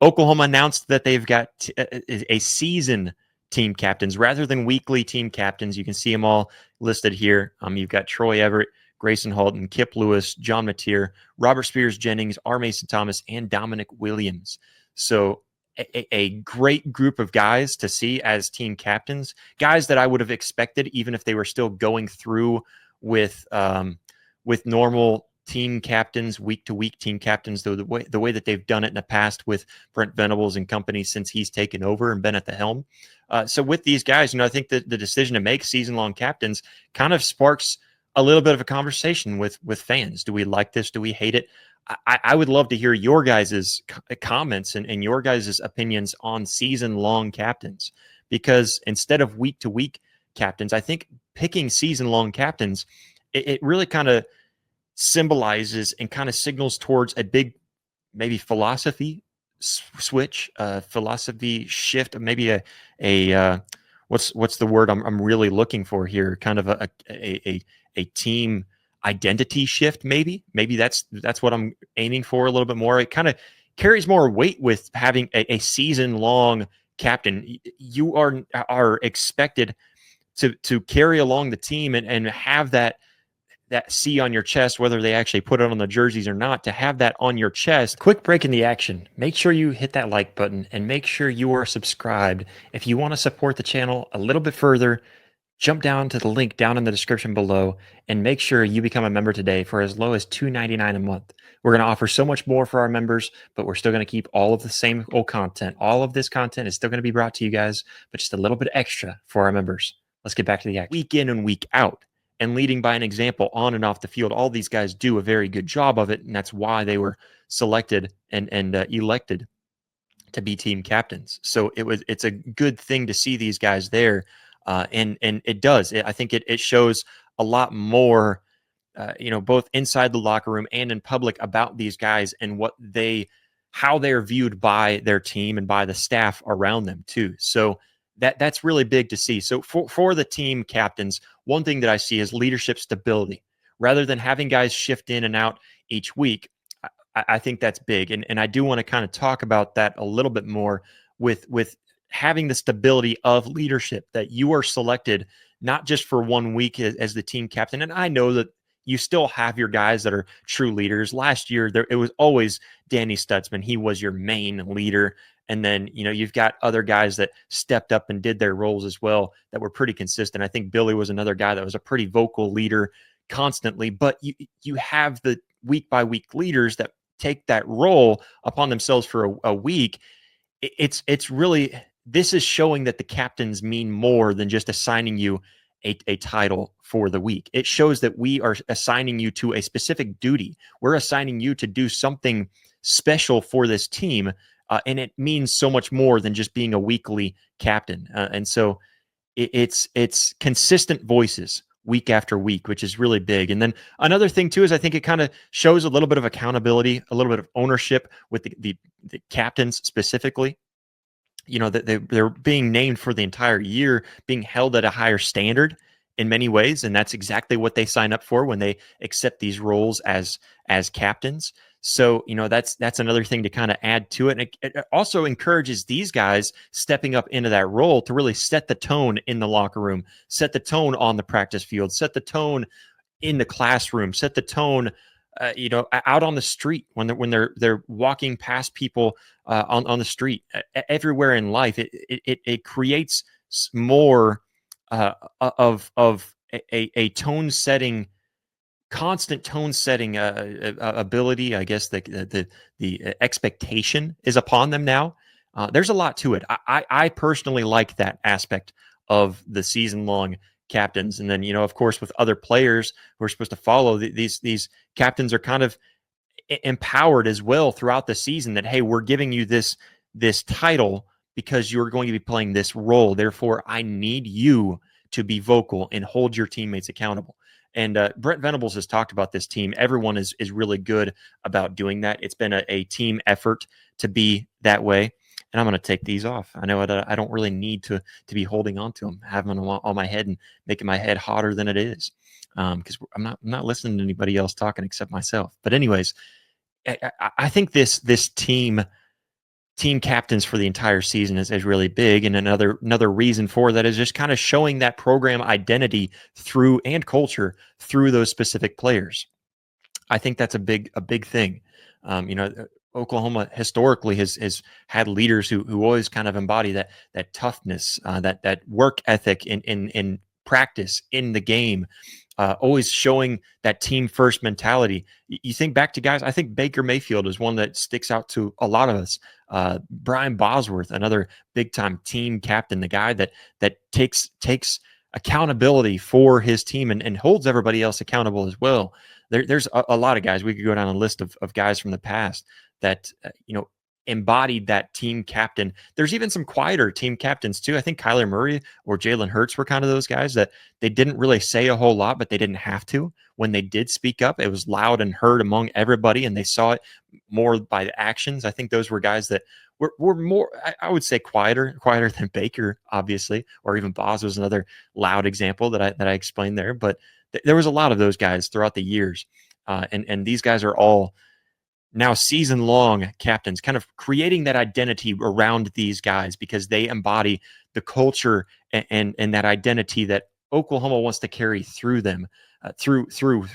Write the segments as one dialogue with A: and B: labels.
A: Oklahoma announced that they've got a season team captains rather than weekly team captains. You can see them all listed here. You've got Troy Everett, Grayson Halton, Kip Lewis, John Mateer, Robert Spears Jennings, R. Mason Thomas, and Dominic Williams. So a great group of guys to see as team captains, guys that I would have expected even if they were still going through with normal team captains, week-to-week team captains, though the way that they've done it in the past with Brent Venables and company since he's taken over and been at the helm. So with these guys, I think that the decision to make season-long captains kind of sparks a little bit of a conversation with fans. Do we like this? Do we hate it? I would love to hear your guys' comments and your guys' opinions on season-long captains, because instead of week-to-week captains, I think picking season-long captains, it really kind of symbolizes and kind of signals towards a big maybe philosophy switch, philosophy shift, maybe a what's the word I'm really looking for here? Kind of a team identity shift, maybe that's what I'm aiming for a little bit more. It kind of carries more weight with having a season long captain. You are expected to carry along the team and have that C on your chest, whether they actually put it on the jerseys or not, to have that on your chest. Quick break in the action. Make sure you hit that like button and make sure you are subscribed. If you want to support the channel a little bit further, jump down to the link down in the description below and make sure you become a member today for as low as $2.99 a month. We're going to offer so much more for our members, but we're still going to keep all of the same old content. All of this content is still going to be brought to you guys, but just a little bit extra for our members. Let's get back to the action. Week in and week out, and leading by an example on and off the field. All these guys do a very good job of it, and that's why they were selected and elected to be team captains. So it's a good thing to see these guys there, and it does. I think it shows a lot more, both inside the locker room and in public about these guys and how they're viewed by their team and by the staff around them too. So that's really big to see. So for the team captains, one thing that I see is leadership stability. Rather than having guys shift in and out each week, I think that's big. And I do want to kind of talk about that a little bit more with having the stability of leadership, that you are selected not just for 1 week as the team captain. And I know that you still have your guys that are true leaders. Last year, it was always Danny Stutzman. He was your main leader. And then, you've got other guys that stepped up and did their roles as well that were pretty consistent. I think Billy was another guy that was a pretty vocal leader constantly. But you have the week-by-week leaders that take that role upon themselves for a week. It's really, this is showing that the captains mean more than just assigning you a title for the week. It shows that we are assigning you to a specific duty. We're assigning you to do something special for this team. And it means so much more than just being a weekly captain. And so it's consistent voices week after week, which is really big. And then another thing too is I think it kind of shows a little bit of accountability, a little bit of ownership with the captains specifically. That they're being named for the entire year, being held at a higher standard in many ways, and that's exactly what they sign up for when they accept these roles as captains. So, that's another thing to kind of add to it. And it also encourages these guys stepping up into that role to really set the tone in the locker room, set the tone on the practice field, set the tone in the classroom, set the tone, out on the street when they're walking past people on the street. Everywhere in life. It creates more of a tone setting, constant tone setting ability. I guess the expectation is upon them now. There's a lot to it. I personally like that aspect of the season long captains. And then, of course, with other players who are supposed to follow, these captains are kind of empowered as well throughout the season that, hey, we're giving you this title because you're going to be playing this role. Therefore, I need you to be vocal and hold your teammates accountable. And Brent Venables has talked about this team. Everyone is really good about doing that. It's been a team effort to be that way. And I'm going to take these off. I know I don't really need to be holding on to them, having them on my head and making my head hotter than it is, because I'm not listening to anybody else talking except myself. But anyways, I think this team team captains for the entire season is really big. And another reason for that is just kind of showing that program identity through and culture through those specific players. I think that's a big thing. Oklahoma historically has had leaders who always kind of embody that toughness, that work ethic in practice, in the game, always showing that team first mentality. You think back to guys, I think Baker Mayfield is one that sticks out to a lot of us. Brian Bosworth, another big time team captain, the guy that takes accountability for his team and holds everybody else accountable as well. There's a lot of guys. We could go down a list of guys from the past that embodied that team captain. There's even some quieter team captains too. I think Kyler Murray or Jalen Hurts were kind of those guys that they didn't really say a whole lot, but they didn't have to. When they did speak up, it was loud and heard among everybody, and they saw it more by the actions. I think those were guys that were more, I would say, quieter than Baker, obviously, or even Boz was another loud example that I explained there. But there was a lot of those guys throughout the years, and these guys are all now season-long captains, kind of creating that identity around these guys because they embody the culture and that identity that Oklahoma wants to carry through them, through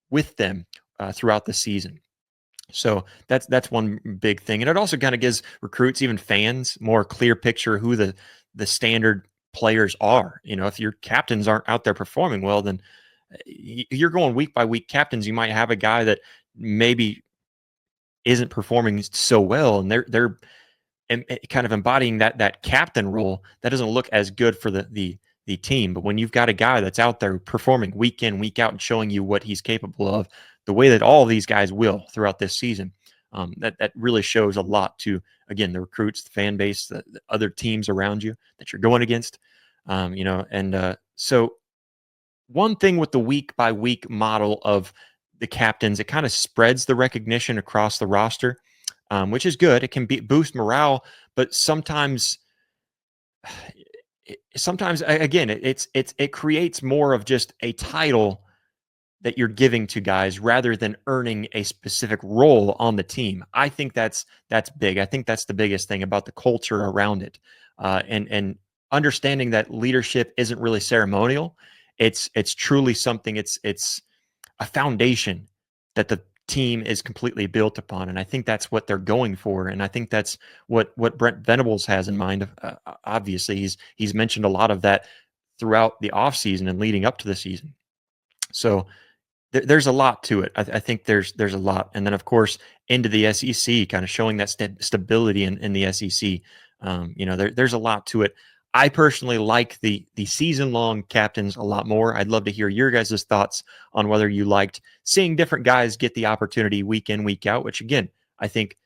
A: with them throughout the season. So that's one big thing, and it also kind of gives recruits, even fans, more clear picture who the standard players are. If your captains aren't out there performing well, then you're going week by week captains. You might have a guy that maybe isn't performing so well, and they're kind of embodying that captain role. That doesn't look as good for the team. But when you've got a guy that's out there performing week in, week out, and showing you what he's capable of, the way that all of these guys will throughout this season, that really shows a lot to, again, the recruits, the fan base, the other teams around you that you're going against. So one thing with the week by week model of the captains, it kind of spreads the recognition across the roster, which is good. It can boost morale, but sometimes again, it creates more of just a title that you're giving to guys rather than earning a specific role on the team. I think that's big. I think that's the biggest thing about the culture around it, and understanding that leadership isn't really ceremonial. It's truly something. It's a foundation that the team is completely built upon. And I think that's what they're going for. And I think that's what Brent Venables has in mind. Obviously, he's mentioned a lot of that throughout the offseason and leading up to the season. So there's a lot to it. I think there's a lot. And then, of course, into the SEC, kind of showing that stability in the SEC. There's a lot to it. I personally like the season-long captains a lot more. I'd love to hear your guys' thoughts on whether you liked seeing different guys get the opportunity week in, week out, which, again, I think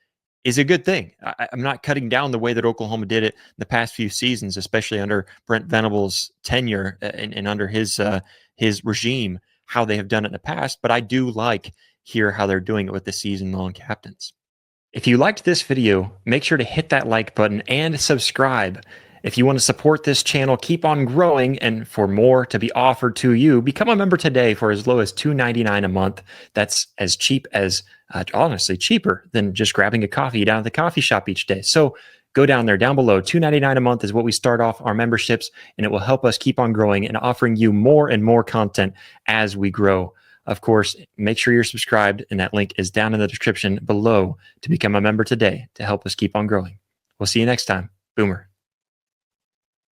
A: is a good thing. I'm not cutting down the way that Oklahoma did it the past few seasons, especially under Brent Venables' tenure and under his regime, how they have done it in the past. But I do like hear how they're doing it with the season-long captains. If you liked this video, make sure to hit that like button and subscribe. If you want to support this channel, keep on growing, and for more to be offered to you, become a member today for as low as $2.99 a month. That's as cheap as, honestly, cheaper than just grabbing a coffee down at the coffee shop each day. So go down there, down below. $2.99 a month is what we start off our memberships, and it will help us keep on growing and offering you more and more content as we grow. Of course, make sure you're subscribed, and that link is down in the description below to become a member today to help us keep on growing. We'll see you next time. Boomer.